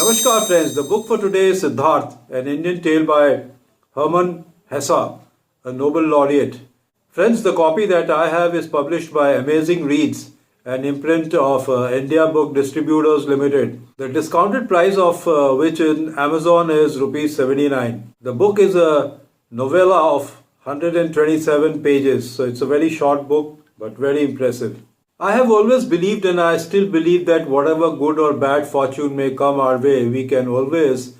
Namaskar friends, the book for today is Siddhartha, an Indian tale by Hermann Hesse, a Nobel laureate. Friends, the copy that I have is published by Amazing Reads, an imprint of India Book Distributors Limited. The discounted price of which in Amazon is rupees 79. The book is a novella of 127 pages, so it's a very short book but very impressive. I have always believed and I still believe that whatever good or bad fortune may come our way, we can always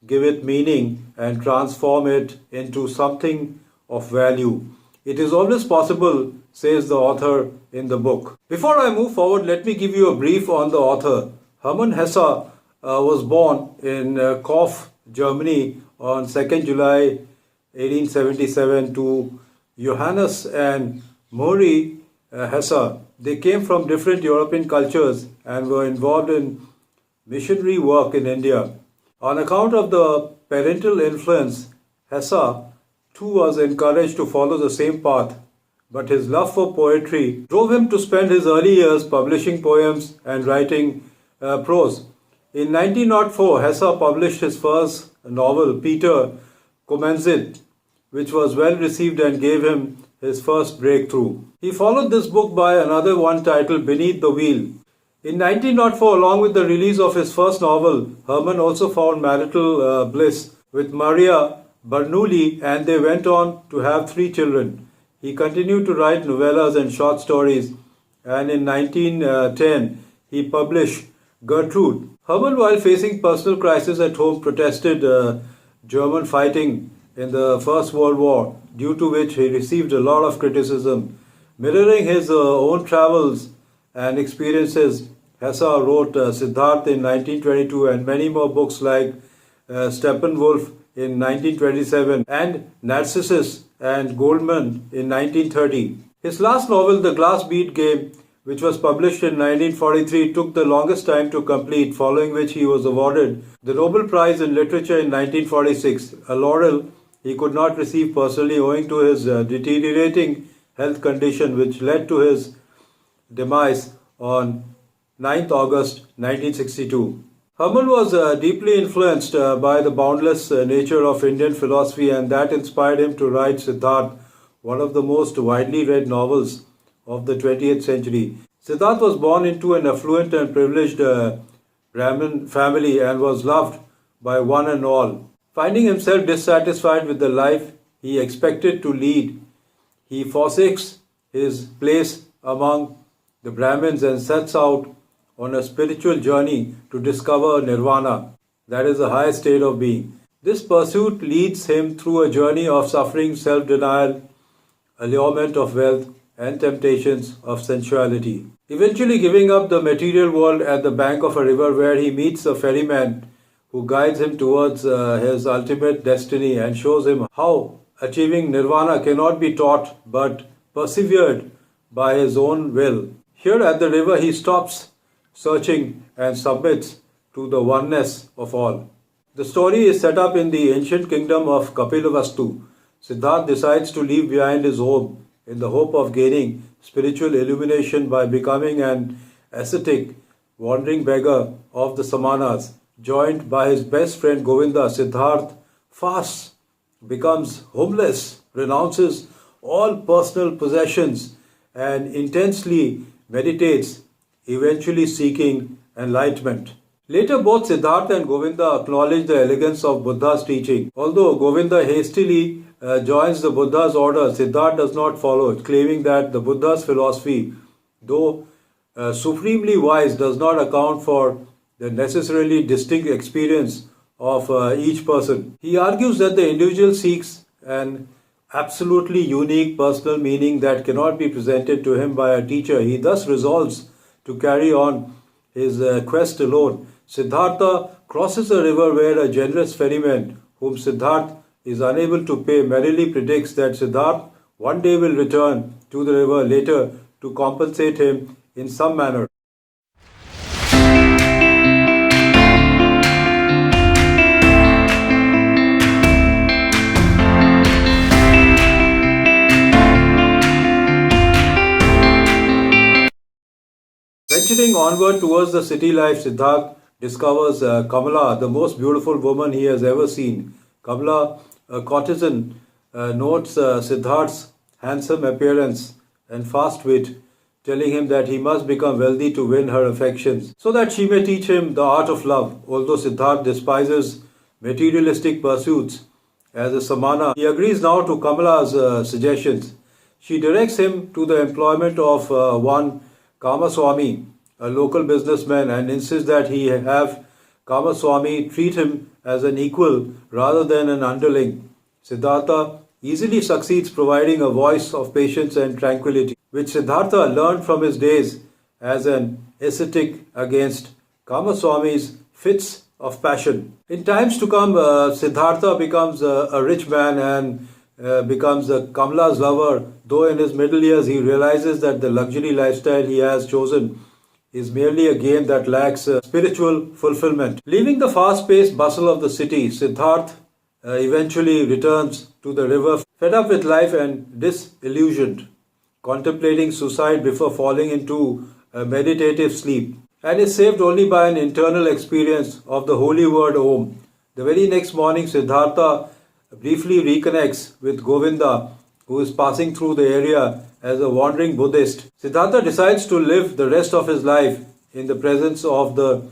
give it meaning and transform it into something of value. It is always possible, says the author in the book. Before I move forward, let me give you a brief on the author. Hermann Hesse was born in Kof, Germany on 2nd July 1877 to Johannes and Marie Hesse. They came from different European cultures and were involved in missionary work in India. On account of the parental influence, Hesse too was encouraged to follow the same path, but his love for poetry drove him to spend his early years publishing poems and writing prose. In 1904, Hesse published his first novel, Peter Comenzit, which was well received and gave him his first breakthrough. He followed this book by another one titled Beneath the Wheel. In 1904, along with the release of his first novel, Hermann also found marital bliss with Maria Bernoulli and they went on to have 3 children. He continued to write novellas and short stories and in 1910 he published Gertrude. Hermann, while facing personal crisis at home, protested German fighting in the First World War, due to which he received a lot of criticism. Mirroring his own travels and experiences, Hesse wrote Siddhartha in 1922 and many more books like Steppenwolf in 1927 and Narcissus and Goldman in 1930. His last novel, The Glass Bead Game, which was published in 1943, took the longest time to complete, following which he was awarded the Nobel Prize in Literature in 1946, a laurel he could not receive personally owing to his deteriorating health condition, which led to his demise on 9th August 1962. Hermann was deeply influenced by the boundless nature of Indian philosophy, and that inspired him to write Siddhartha, one of the most widely read novels of the 20th century. Siddhartha was born into an affluent and privileged Brahmin family and was loved by one and all. Finding himself dissatisfied with the life he expected to lead, he forsakes his place among the Brahmins and sets out on a spiritual journey to discover nirvana, that is the highest state of being. This pursuit leads him through a journey of suffering, self-denial, allurement of wealth, and temptations of sensuality. Eventually giving up the material world at the bank of a river where he meets a ferryman who guides him towards his ultimate destiny and shows him how achieving nirvana cannot be taught but persevered by his own will. Here at the river he stops searching and submits to the oneness of all. The story is set up in the ancient kingdom of Kapilavastu. Siddhartha decides to leave behind his home in the hope of gaining spiritual illumination by becoming an ascetic, wandering beggar of the Samanas. Joined by his best friend Govinda, Siddhartha fasts, becomes homeless, renounces all personal possessions and intensely meditates, eventually seeking enlightenment. Later both Siddhartha and Govinda acknowledge the elegance of Buddha's teaching. Although Govinda hastily joins the Buddha's order, Siddhartha does not follow it, claiming that the Buddha's philosophy, though supremely wise, does not account for the necessarily distinct experience of each person. He argues that the individual seeks an absolutely unique personal meaning that cannot be presented to him by a teacher. He thus resolves to carry on his quest alone. Siddhartha crosses a river where a generous ferryman, whom Siddhartha is unable to pay, merrily predicts that Siddhartha one day will return to the river later to compensate him in some manner. Venturing onward towards the city life, Siddhartha discovers Kamala, the most beautiful woman he has ever seen. Kamala, a courtesan, notes Siddharth's handsome appearance and fast wit, telling him that he must become wealthy to win her affections, so that she may teach him the art of love. Although Siddhartha despises materialistic pursuits as a samana, he agrees now to Kamala's suggestions. She directs him to the employment of one Kamaswamy, a local businessman, and insists that he have Kamaswamy treat him as an equal rather than an underling. Siddhartha easily succeeds providing a voice of patience and tranquility, which Siddhartha learned from his days as an ascetic against Kamaswamy's fits of passion. In times to come, Siddhartha becomes a rich man and becomes Kamala's lover, though in his middle years he realizes that the luxury lifestyle he has chosen is merely a game that lacks spiritual fulfillment. Leaving the fast-paced bustle of the city, Siddhartha eventually returns to the river, fed up with life and disillusioned, contemplating suicide before falling into a meditative sleep, and is saved only by an internal experience of the holy word Om. The very next morning, Siddhartha briefly reconnects with Govinda, who is passing through the area as a wandering Buddhist. Siddhartha decides to live the rest of his life in the presence of the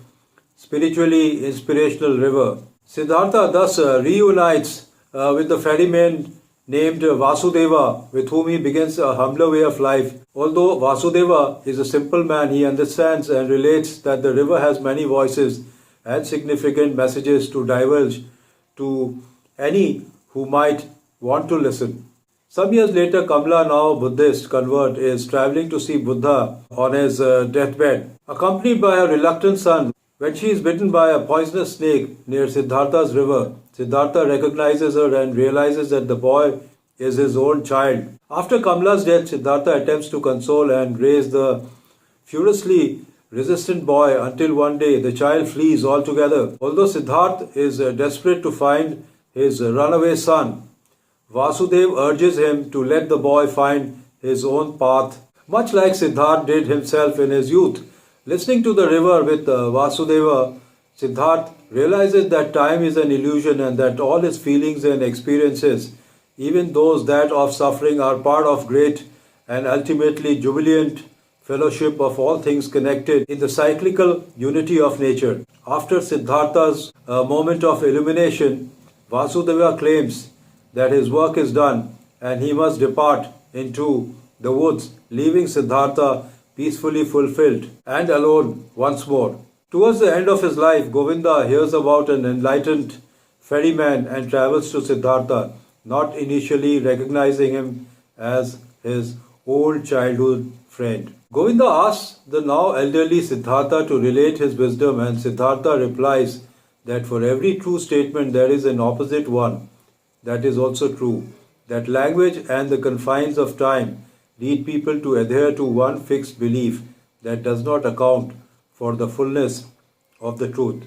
spiritually inspirational river. Siddhartha thus reunites with the ferryman named Vasudeva, with whom he begins a humbler way of life. Although Vasudeva is a simple man, he understands and relates that the river has many voices and significant messages to divulge to any who might want to listen. Some years later, Kamala, now a Buddhist convert, is traveling to see Buddha on his deathbed, accompanied by her reluctant son. When she is bitten by a poisonous snake near Siddhartha's river, Siddhartha recognizes her and realizes that the boy is his own child. After Kamala's death, Siddhartha attempts to console and raise the furiously resistant boy until one day the child flees altogether. Although Siddhartha is desperate to find his runaway son, Vasudeva urges him to let the boy find his own path, much like Siddhartha did himself in his youth. Listening to the river with Vasudeva, Siddhartha realizes that time is an illusion and that all his feelings and experiences, even those that of suffering, are part of great and ultimately jubilant fellowship of all things connected in the cyclical unity of nature. After Siddhartha's moment of illumination, Vasudeva claims that his work is done and he must depart into the woods, leaving Siddhartha peacefully fulfilled and alone once more. Towards the end of his life, Govinda hears about an enlightened ferryman and travels to Siddhartha, not initially recognizing him as his old childhood friend. Govinda asks the now elderly Siddhartha to relate his wisdom, and Siddhartha replies that for every true statement there is an opposite one that is also true, that language and the confines of time lead people to adhere to one fixed belief that does not account for the fullness of the truth.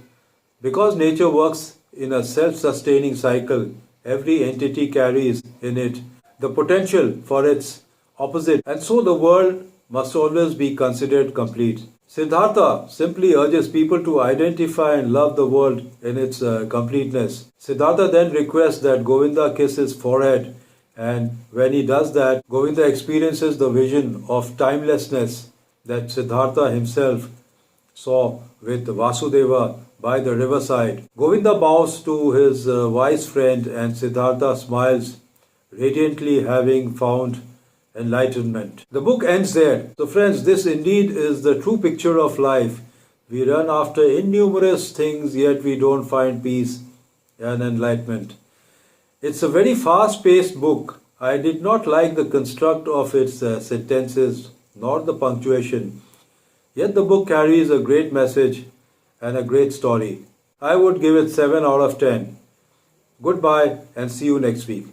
Because nature works in a self-sustaining cycle, every entity carries in it the potential for its opposite, and so the world must always be considered complete. Siddhartha simply urges people to identify and love the world in its completeness. Siddhartha then requests that Govinda kiss his forehead, and when he does that, Govinda experiences the vision of timelessness that Siddhartha himself saw with Vasudeva by the riverside. Govinda bows to his wise friend, and Siddhartha smiles radiantly, having found enlightenment. The book ends there. So friends, this indeed is the true picture of life. We run after innumerous things, yet we don't find peace and enlightenment. It's a very fast-paced book. I did not like the construct of its sentences nor the punctuation. Yet the book carries a great message and a great story. I would give it 7 out of 10. Goodbye and see you next week.